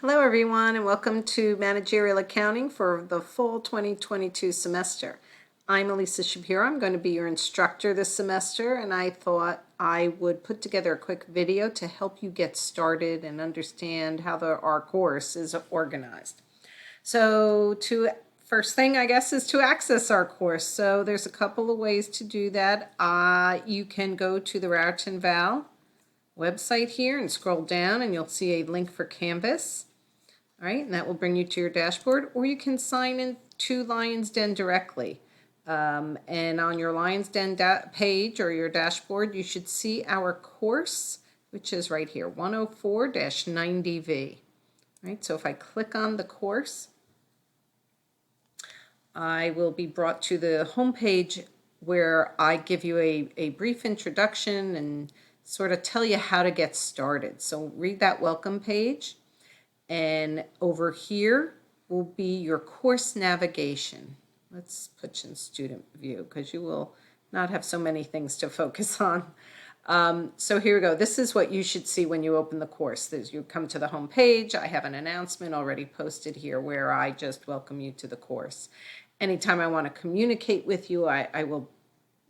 Hello everyone and welcome to Managerial Accounting for the fall 2022 semester. I'm Elisa Shapiro. I'm going to be your instructor this semester, and I thought I would put together a quick video to help you get started and understand how our course is organized. So first thing I guess is to access our course. So there's a couple of ways to do that. You can go to the Raritan Val website here and scroll down and you'll see a link for Canvas. All right, and that will bring you to your dashboard, or you can sign in to Lions Den directly. And on your Lions Den page or your dashboard, you should see our course, which is right here, 104-90V. All right, so if I click on the course, I will be brought to the home page where I give you a brief introduction and sort of tell you how to get started. So read that welcome page. And over here will be your course navigation. Let's put in student view because you will not have so many things to focus on. So here we go. This is what you should see when you open the course. You come to the home page. I have an announcement already posted here where I just welcome you to the course. Anytime I want to communicate with you,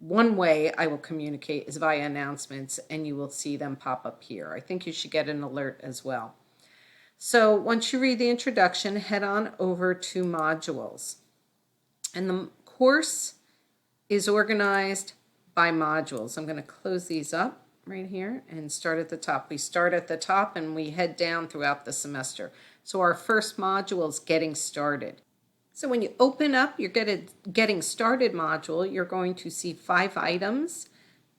one way I will communicate is via announcements, and you will see them pop up here. I think you should get an alert as well. So once you read the introduction, head on over to modules. And the course is organized by modules. I'm going to close these up right here and start at the top. We start at the top and we head down throughout the semester. So our first module is getting started. So when you open up your getting started module, you're going to see 5 items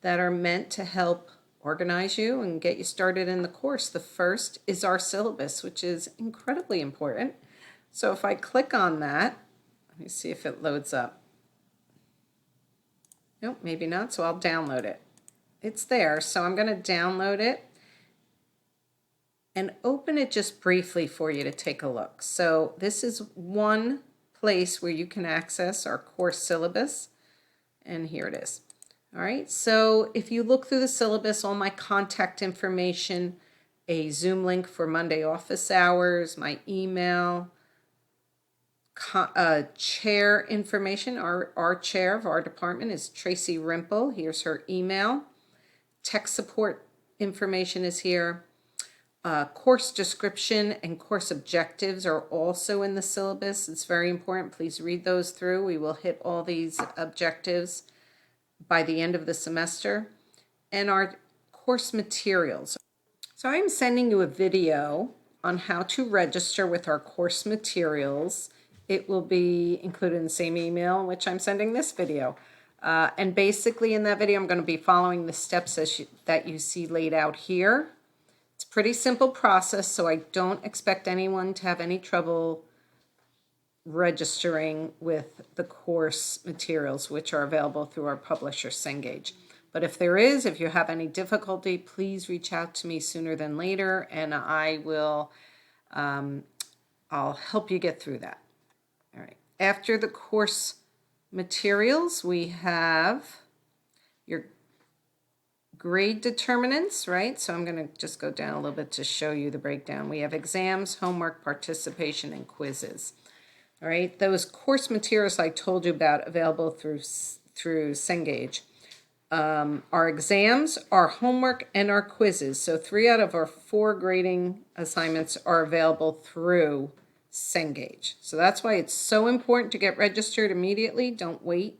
that are meant to help organize you and get you started in the course. The first is our syllabus, which is incredibly important. So if I click on that, let me see if it loads up. Nope, maybe not, so I'll download it. It's there, so I'm going to download it and open it just briefly for you to take a look. So this is one place where you can access our course syllabus, and here it is. All right, so if you look through the syllabus, all my contact information, a Zoom link for Monday office hours, my email, chair information. Our chair of our department is Tracy Rimple. Here's her email. Tech support information is here. Course description and course objectives are also in the syllabus. It's very important. Please read those through. We will hit all these objectives by the end of the semester. And our course materials. So I'm sending you a video on how to register with our course materials. It will be included in the same email in which I'm sending this video. And basically in that video, I'm going to be following the steps that you see laid out here. It's a pretty simple process, so I don't expect anyone to have any trouble registering with the course materials, which are available through our publisher, Cengage. But if you have any difficulty, please reach out to me sooner than later, and I'll help you get through that. All right. After the course materials, we have your grade determinants, right? So I'm going to just go down a little bit to show you the breakdown. We have exams, homework, participation, and quizzes. All right, those course materials I told you about available through Cengage. Our exams, our homework, and our quizzes. So 3 out of our 4 grading assignments are available through Cengage. So that's why it's so important to get registered immediately. Don't wait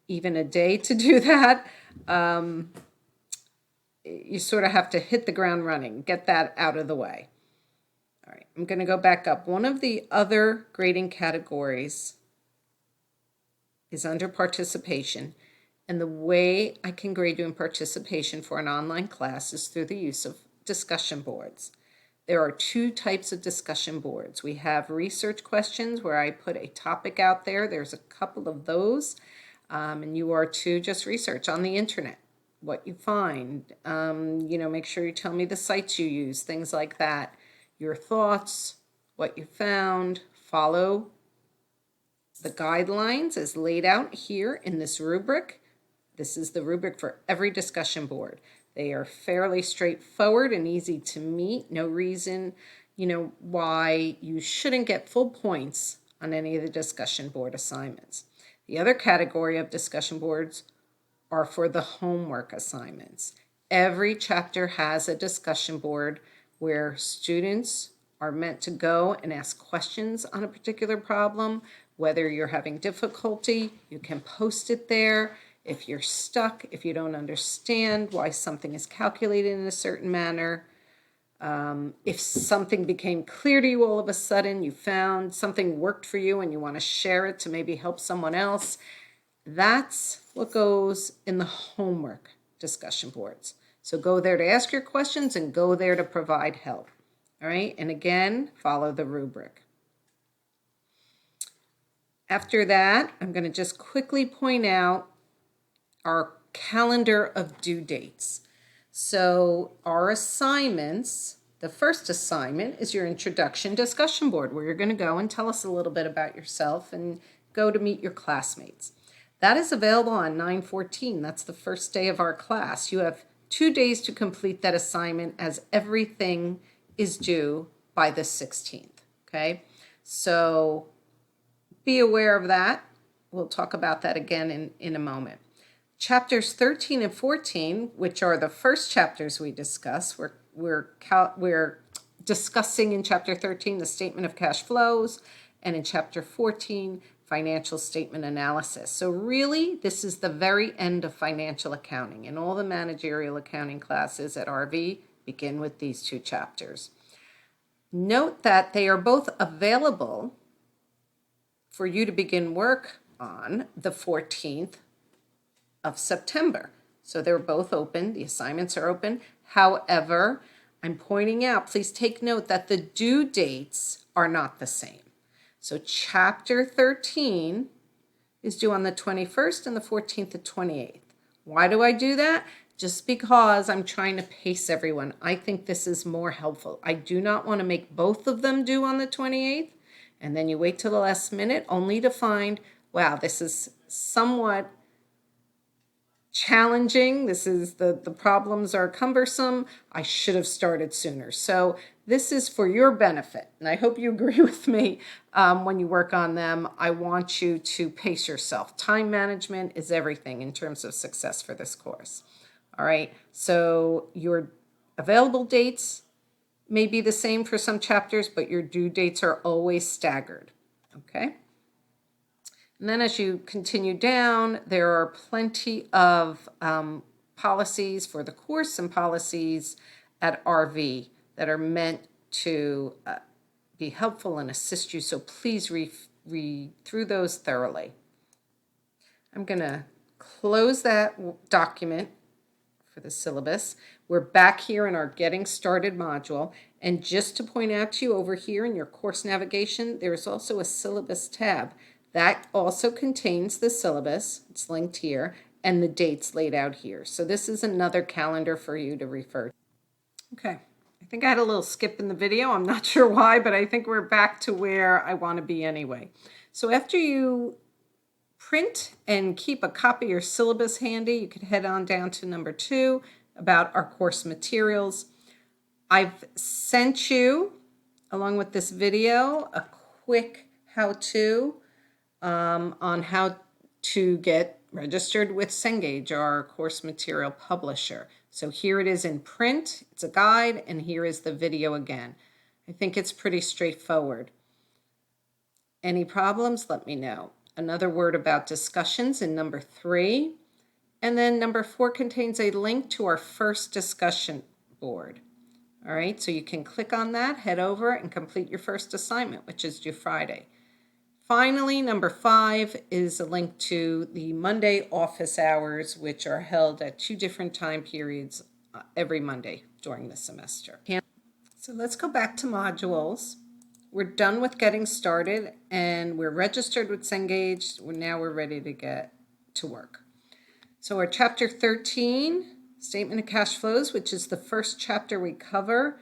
even a day to do that. You sort of have to hit the ground running, get that out of the way. All right, I'm going to go back up. One of the other grading categories is under participation. And the way I can grade you in participation for an online class is through the use of discussion boards. There are 2 types of discussion boards. We have research questions where I put a topic out there. There's a couple of those. And you are to just research on the internet what you find. Make sure you tell me the sites you use, things like that. Your thoughts, what you found. Follow the guidelines as laid out here in this rubric. This is the rubric for every discussion board. They are fairly straightforward and easy to meet. No reason why you shouldn't get full points on any of the discussion board assignments. The other category of discussion boards are for the homework assignments. Every chapter has a discussion board where students are meant to go and ask questions on a particular problem. Whether you're having difficulty, you can post it there. If you're stuck, if you don't understand why something is calculated in a certain manner, if something became clear to you all of a sudden, you found something worked for you and you want to share it to maybe help someone else, that's what goes in the homework discussion boards. So go there to ask your questions and go there to provide help. All right, and again, follow the rubric. After that, I'm going to just quickly point out our calendar of due dates. So our assignments, the first assignment is your introduction discussion board, where you're going to go and tell us a little bit about yourself and go to meet your classmates. That is available on 9/14. That's the first day of our class. You have 2 days to complete that assignment, as everything is due by the 16th. Okay, so be aware of that. We'll talk about that again in a moment. Chapters 13 and 14, which are the first chapters we discuss, we're discussing in chapter 13 the statement of cash flows, and in chapter 14 financial statement analysis. So really, this is the very end of financial accounting, and all the managerial accounting classes at RV begin with these 2 chapters. Note that they are both available for you to begin work on the 14th of September. So they're both open, the assignments are open. However, I'm pointing out, please take note that the due dates are not the same. So chapter 13 is due on the 21st and the 14th to 28th. Why do I do that? Just because I'm trying to pace everyone. I think this is more helpful. I do not want to make both of them due on the 28th, and then you wait till the last minute only to find, wow, this is somewhat challenging. This is the problems are cumbersome. I should have started sooner. So this is for your benefit, and I hope you agree with me. When you work on them, I want you to pace yourself. Time management is everything in terms of success for this course. All right, so your available dates may be the same for some chapters, but your due dates are always staggered. Okay. And then as you continue down, there are plenty of policies for the course and policies at RV that are meant to be helpful and assist you. So please read through those thoroughly. I'm going to close that document for the syllabus. We're back here in our Getting Started module. And just to point out to you, over here in your course navigation, there's also a syllabus tab. That also contains the syllabus, it's linked here, and the dates laid out here. So this is another calendar for you to refer to. Okay, I think I had a little skip in the video. I'm not sure why, but I think we're back to where I want to be anyway. So after you print and keep a copy of your syllabus handy, you could head on down to number 2 about our course materials. I've sent you, along with this video, a quick how-to on how to get registered with Cengage, our course material publisher. So here it is in print, it's a guide, and here is the video again. I think it's pretty straightforward. Any problems, let me know. Another word about discussions in number 3. And then number 4 contains a link to our first discussion board. All right, so you can click on that, head over, and complete your first assignment, which is due Friday. Finally, number 5 is a link to the Monday office hours, which are held at 2 different time periods every Monday during the semester. So let's go back to modules. We're done with getting started, and we're registered with Cengage. Now we're ready to get to work. So our chapter 13, Statement of Cash Flows, which is the first chapter we cover,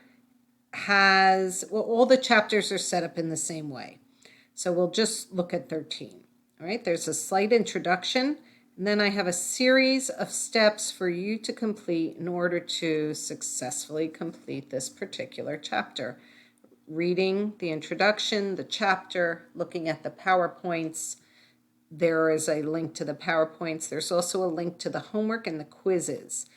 has, well, all the chapters are set up in the same way. So we'll just look at 13. All right, there's a slight introduction, and then I have a series of steps for you to complete in order to successfully complete this particular chapter. reading the introduction, the chapter, looking at the PowerPoints. There is a link to the PowerPoints. There's also a link to the homework and the quizzes.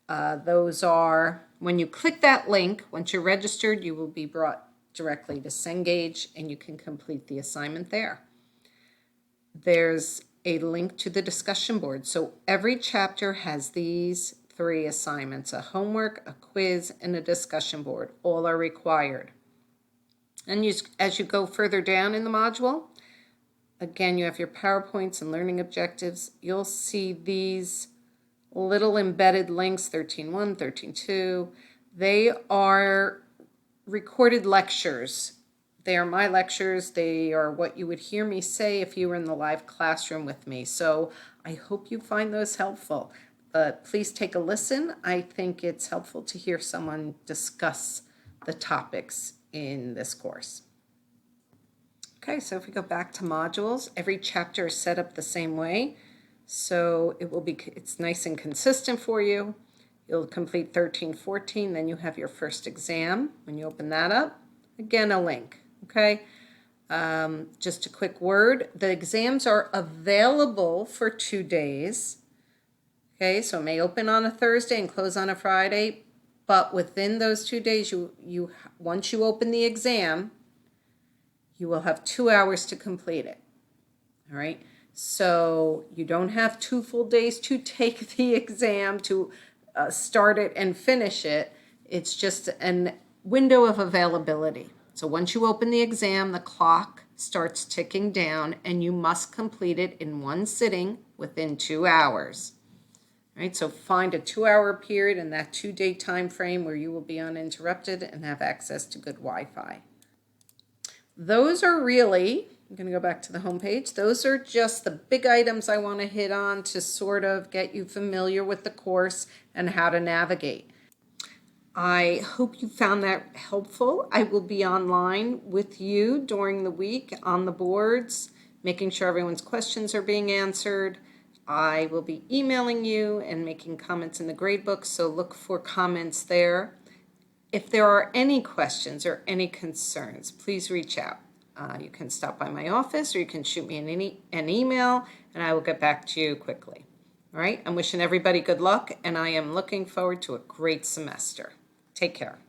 Those are, when you click that link, once you're registered, you will be brought directly to Cengage and you can complete the assignment there. There's a link to the discussion board. So every chapter has these 3 assignments: a homework, a quiz, and a discussion board. All are required. And as you go further down in the module, again, you have your PowerPoints and learning objectives. You'll see these little embedded links, 13.1, 13.2. They are recorded lectures. They are my lectures. They are what you would hear me say if you were in the live classroom with me. So I hope you find those helpful. But please take a listen. I think it's helpful to hear someone discuss the topics in this course. Okay, so if we go back to modules, every chapter is set up the same way. So it's nice and consistent for you. You'll complete 13, 14, then you have your first exam. When you open that up, again, a link, okay? Just a quick word, the exams are available for 2 days, okay? So it may open on a Thursday and close on a Friday, but within those 2 days, once you open the exam, you will have 2 hours to complete it, all right? So you don't have 2 full days to take the exam, to start it and finish it. It's just a window of availability. So once you open the exam, the clock starts ticking down and you must complete it in one sitting within 2 hours. All right, so find a 2-hour period in that 2-day time frame where you will be uninterrupted and have access to good Wi-Fi. Those are really, I'm going to go back to the home page. Those are just the big items I want to hit on to sort of get you familiar with the course and how to navigate. I hope you found that helpful. I will be online with you during the week on the boards, making sure everyone's questions are being answered. I will be emailing you and making comments in the gradebook, so look for comments there. If there are any questions or any concerns, please reach out. You can stop by my office or you can shoot me an email and I will get back to you quickly. All right, I'm wishing everybody good luck and I am looking forward to a great semester. Take care.